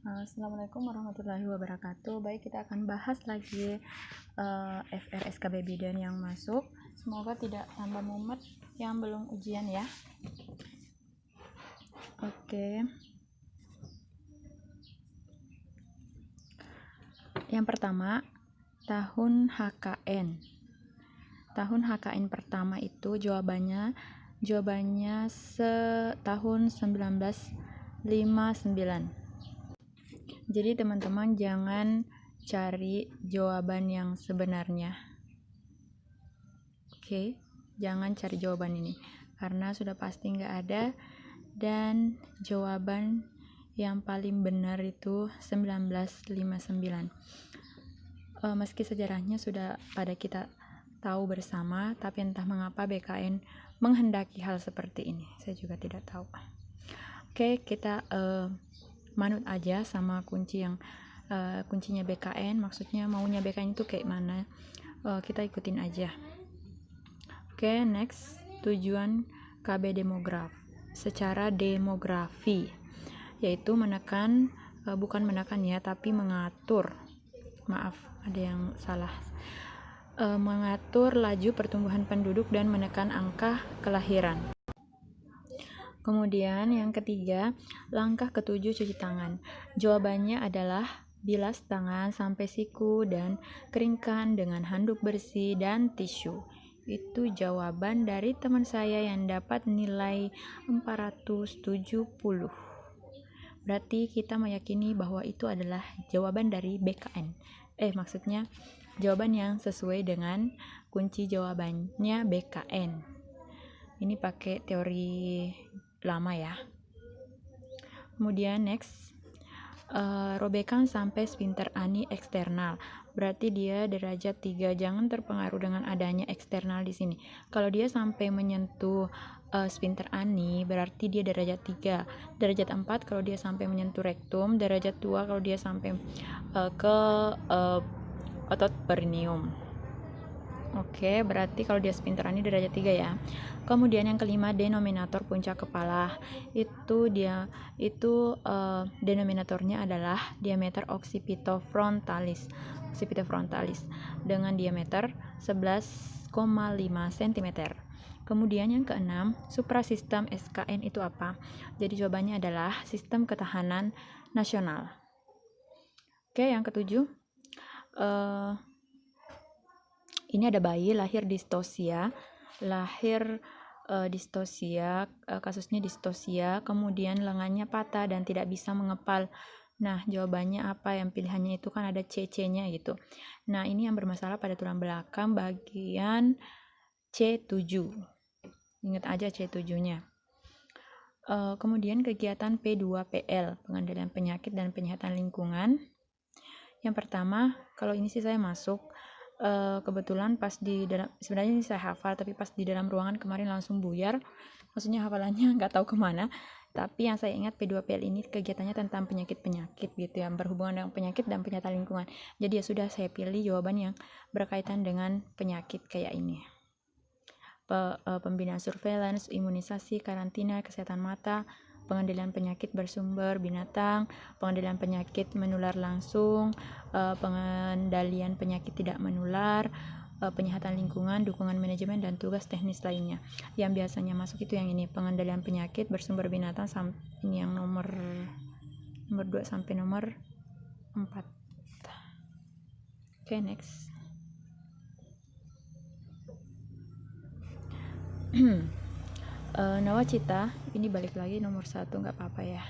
Assalamualaikum warahmatullahi wabarakatuh. Baik, kita akan bahas lagi FRSKB Bidan yang masuk. Semoga tidak tambah mumet yang belum ujian ya. Oke. Yang pertama, tahun HKN. Tahun HKN pertama itu jawabannya tahun 1959. Jadi teman-teman jangan cari jawaban yang sebenarnya. Oke, jangan cari jawaban ini karena sudah pasti nggak ada, dan jawaban yang paling benar itu 1959. Meski sejarahnya sudah pada kita tahu bersama, tapi entah mengapa BKN menghendaki hal seperti ini. Saya juga tidak tahu. Oke, kita manut aja sama kuncinya BKN, maksudnya maunya BKN itu kayak mana, kita ikutin aja. Oke, next, tujuan KB demograf secara demografi, yaitu menekan, bukan menekan ya, tapi mengatur, maaf ada yang salah, mengatur laju pertumbuhan penduduk dan menekan angka kelahiran. Kemudian yang ketiga, langkah ketujuh cuci tangan. Jawabannya adalah bilas tangan sampai siku dan keringkan dengan handuk bersih dan tisu. Itu jawaban dari teman saya yang dapat nilai 470. Berarti kita meyakini bahwa itu adalah jawaban dari BKN. Maksudnya jawaban yang sesuai dengan kunci jawabannya BKN. Ini pakai teori lama ya. Kemudian next, robekan sampai sphincter ani eksternal. Berarti dia derajat 3. Jangan terpengaruh dengan adanya eksternal di sini. Kalau dia sampai menyentuh sphincter ani, berarti dia derajat 3. Derajat 4 kalau dia sampai menyentuh rektum, derajat 2 kalau dia sampai ke otot perineum. Oke, berarti kalau dia sphincter ani derajat 3 ya. Kemudian yang kelima, denominator puncak kepala. Denominatornya adalah diameter occipitofrontalis dengan diameter 11,5 cm. Kemudian yang keenam, suprasistem SKN itu apa? Jadi jawabannya adalah sistem ketahanan nasional. Oke, yang ketujuh, ini ada bayi lahir distosia, kasusnya distosia, kemudian lengannya patah dan tidak bisa mengepal. Nah, jawabannya apa? Yang pilihannya itu kan ada CC-nya gitu. Nah, ini yang bermasalah pada tulang belakang bagian C7. Ingat aja C7-nya. Kemudian kegiatan P2PL, pengendalian penyakit dan penyihatan lingkungan. Yang pertama, kalau ini sih saya masuk, kebetulan pas di dalam, sebenarnya ini saya hafal tapi pas di dalam ruangan kemarin langsung buyar, maksudnya hafalannya nggak tahu kemana. Tapi yang saya ingat P2PL ini kegiatannya tentang penyakit-penyakit gitu ya, berhubungan dengan penyakit dan penyihatan lingkungan. Jadi ya sudah, saya pilih jawaban yang berkaitan dengan penyakit kayak ini. Pembinaan surveillance, imunisasi, karantina, kesehatan mata, pengendalian penyakit bersumber binatang, pengendalian penyakit menular langsung, pengendalian penyakit tidak menular, penyihatan lingkungan, dukungan manajemen, dan tugas teknis lainnya. Yang biasanya masuk itu yang ini, pengendalian penyakit bersumber binatang, ini yang nomor 2 sampai nomor 4. Oke, next. Nawacita, ini balik lagi nomor 1, nggak apa-apa ya,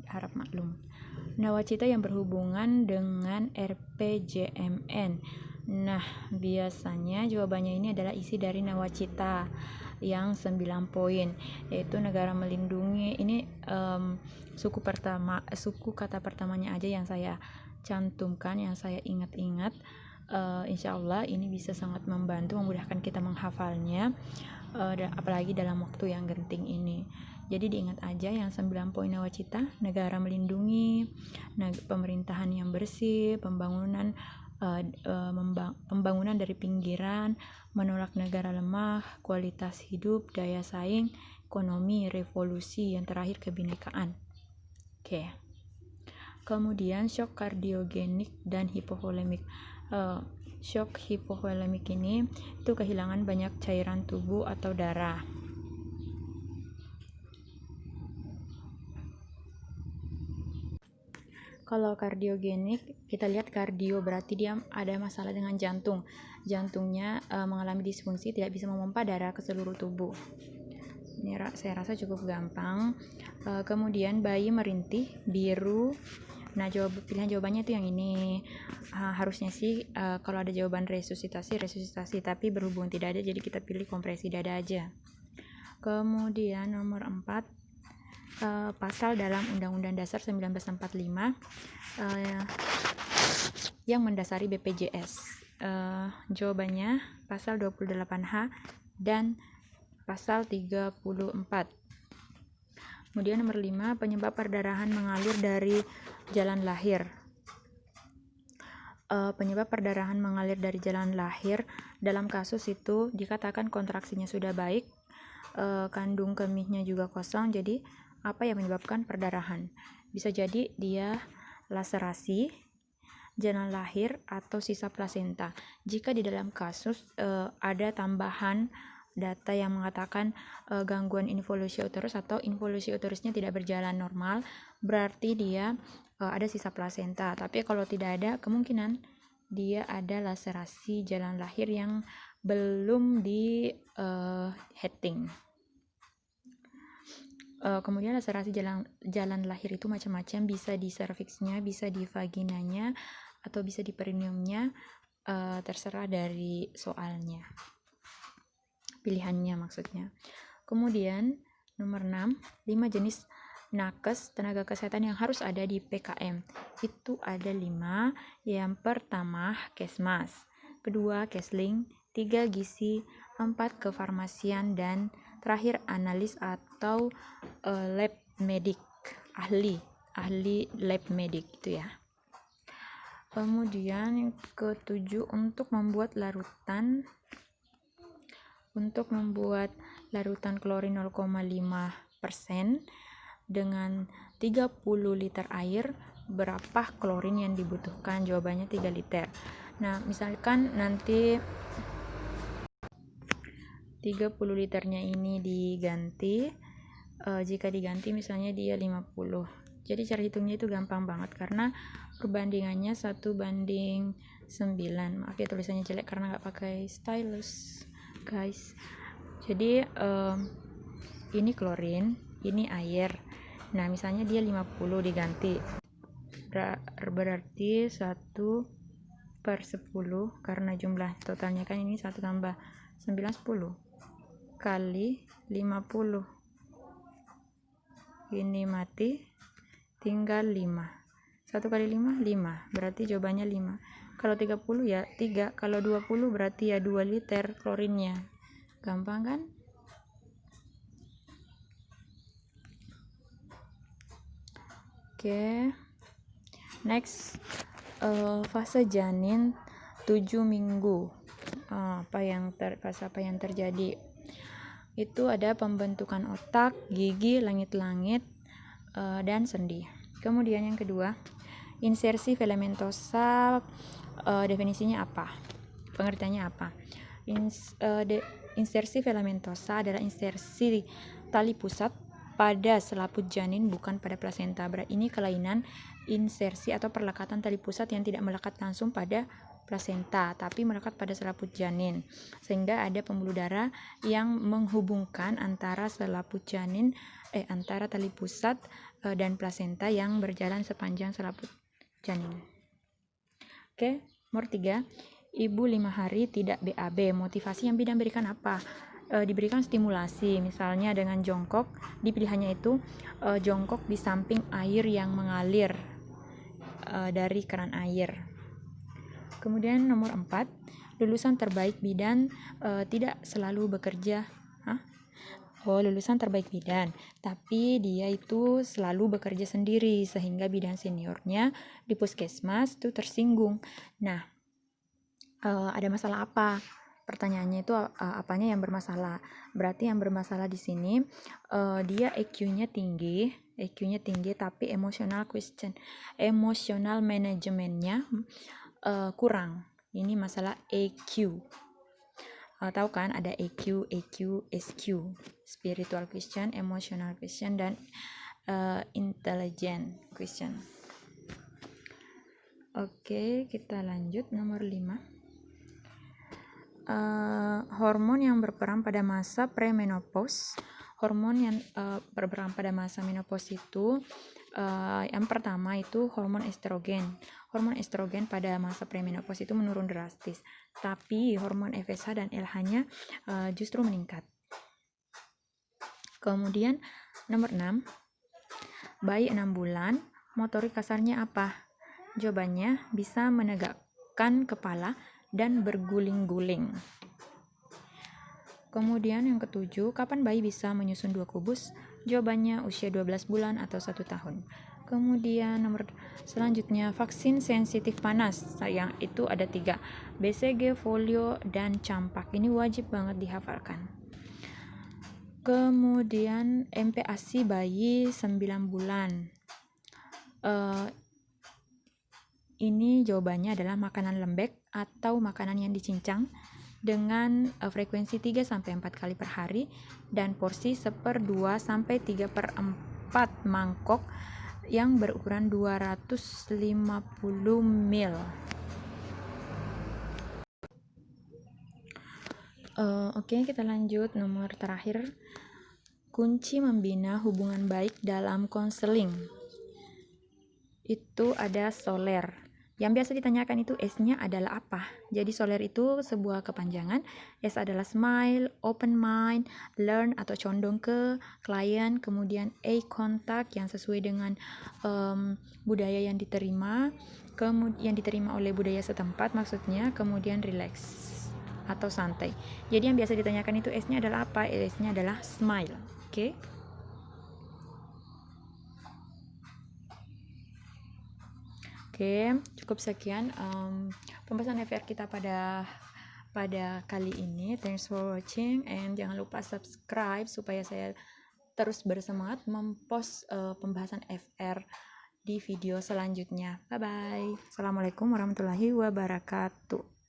harap maklum. Nawacita yang berhubungan dengan RPJMN. Nah, biasanya jawabannya ini adalah isi dari nawacita yang 9 poin, yaitu negara melindungi. Ini suku kata pertamanya aja yang saya cantumkan, yang saya ingat-ingat. Insya Allah ini bisa sangat membantu, memudahkan kita menghafalnya, apalagi dalam waktu yang genting ini. Jadi diingat aja yang 9 poin nawacita: negara melindungi, pemerintahan yang bersih, pembangunan dari pinggiran, menolak negara lemah, kualitas hidup, daya saing, ekonomi, revolusi, yang terakhir kebinekaan. Oke. Kemudian shock kardiogenik dan hipovolemik. Shock hipovolemik ini itu kehilangan banyak cairan tubuh atau darah. Kalau kardiogenik, kita lihat kardio berarti dia ada masalah dengan jantung. Jantungnya mengalami disfungsi, tidak bisa memompa darah ke seluruh tubuh. Ini saya rasa cukup gampang. Kemudian bayi merintih, biru. Nah, pilihan jawabannya itu yang ini. Harusnya sih kalau ada jawaban resusitasi, tapi berhubung tidak ada, jadi kita pilih kompresi dada aja. Kemudian nomor 4. Pasal dalam Undang-Undang Dasar 1945 yang mendasari BPJS. Jawabannya pasal 28H dan pasal 34. Kemudian nomor 5, penyebab perdarahan mengalir dari jalan lahir. Penyebab perdarahan mengalir dari jalan lahir dalam kasus itu dikatakan kontraksinya sudah baik, kandung kemihnya juga kosong, jadi apa yang menyebabkan perdarahan? Bisa jadi dia laserasi, jalan lahir, atau sisa plasenta. Jika di dalam kasus ada tambahan data yang mengatakan gangguan involusi uterus atau involusi uterusnya tidak berjalan normal, berarti dia ada sisa plasenta. Tapi kalau tidak ada, kemungkinan dia ada laserasi jalan lahir yang belum di heading. Kemudian laserasi jalan lahir itu macam-macam, bisa di serviksnya, bisa di vaginanya, atau bisa di perineumnya, terserah dari soalnya, pilihannya maksudnya. Kemudian nomor 6, 5 jenis nakes tenaga kesehatan yang harus ada di PKM. Itu ada 5. Yang pertama kesmas, kedua kesling, 3 gizi, 4 kefarmasian, dan terakhir analis atau lab medik, ahli lab medik itu ya. Kemudian yang ke-7, untuk membuat larutan klorin 0,5% dengan 30 liter air, berapa klorin yang dibutuhkan? Jawabannya 3 liter. Nah, misalkan nanti 30 liternya ini diganti, jika diganti misalnya dia 50. Jadi cara hitungnya itu gampang banget karena perbandingannya 1:9. Maaf ya tulisannya jelek karena nggak pakai stylus, guys. Jadi ini klorin, ini air. Nah, misalnya dia 50 diganti, berarti 1/10, karena jumlah totalnya kan ini 1 tambah 9, 10 kali 50. Ini mati, tinggal 5. 1 kali 5, 5. Berarti jawabannya 5. Kalau 30 ya 3. Kalau 20 berarti ya 2 liter klorinnya. Gampang kan? Oke. Next, fase janin 7 minggu. Apa yang terjadi? Itu ada pembentukan otak, gigi, langit-langit, dan sendi. Kemudian yang kedua, insersi filamentosa, definisinya apa? Pengertiannya apa? Insersi filamentosa adalah insersi tali pusat pada selaput janin, bukan pada plasenta. Ini kelainan insersi atau perlekatan tali pusat yang tidak melekat langsung pada plasenta, tapi melekat pada selaput janin, sehingga ada pembuluh darah yang menghubungkan antara selaput janin, antara tali pusat dan plasenta yang berjalan sepanjang selaput janin. Oke, nomor 3, ibu 5 hari tidak BAB. Motivasi yang bidan berikan apa? Diberikan stimulasi, misalnya dengan jongkok. Di pilihannya itu jongkok di samping air yang mengalir dari keran air. Kemudian nomor 4, lulusan terbaik bidan tidak selalu bekerja. Lulusan terbaik bidan, tapi dia itu selalu bekerja sendiri, sehingga bidan seniornya di puskesmas itu tersinggung. Nah, ada masalah apa? pertanyaannya itu apanya yang bermasalah. Berarti yang bermasalah di sini dia EQ-nya tinggi tapi emotional manajemennya kurang. Ini masalah EQ. Tahu kan ada EQ, SQ, spiritual question, emotional question, dan intelligent question. Oke, kita lanjut nomor 5. Hormon yang berperan pada masa premenopause. Hormon yang berperan pada masa menopause itu yang pertama itu hormon estrogen. Hormon estrogen pada masa premenopause itu menurun drastis, tapi hormon FSH dan LH-nya justru meningkat. Kemudian nomor 6, bayi 6 bulan, motorik kasarnya apa? Jawabannya bisa menegakkan kepala dan berguling-guling. Kemudian yang ke-7, kapan bayi bisa menyusun 2 kubus? Jawabannya usia 12 bulan atau 1 tahun. Kemudian nomor selanjutnya, vaksin sensitif panas. Yang itu ada 3, BCG, polio, dan campak. Ini wajib banget dihafalkan. Kemudian MPASI bayi 9 bulan. Ini jawabannya adalah makanan lembek atau makanan yang dicincang dengan frekuensi 3-4 kali per hari dan porsi 1/2 sampai 3/4 mangkok yang berukuran 250 ml. Oke, kita lanjut nomor terakhir. Kunci membina hubungan baik dalam konseling. Itu ada soler. Yang biasa ditanyakan itu S-nya adalah apa? Jadi soler itu sebuah kepanjangan. S adalah smile, open mind, learn atau condong ke klien, kemudian eye contact yang sesuai dengan budaya yang diterima, yang diterima oleh budaya setempat maksudnya, kemudian relax atau santai. Jadi yang biasa ditanyakan itu S-nya adalah apa? S-nya adalah smile. Oke? Oke, cukup sekian pembahasan FR kita pada kali ini. Thanks for watching and jangan lupa subscribe supaya saya terus bersemangat mempost pembahasan FR di video selanjutnya. Bye bye. Assalamualaikum warahmatullahi wabarakatuh.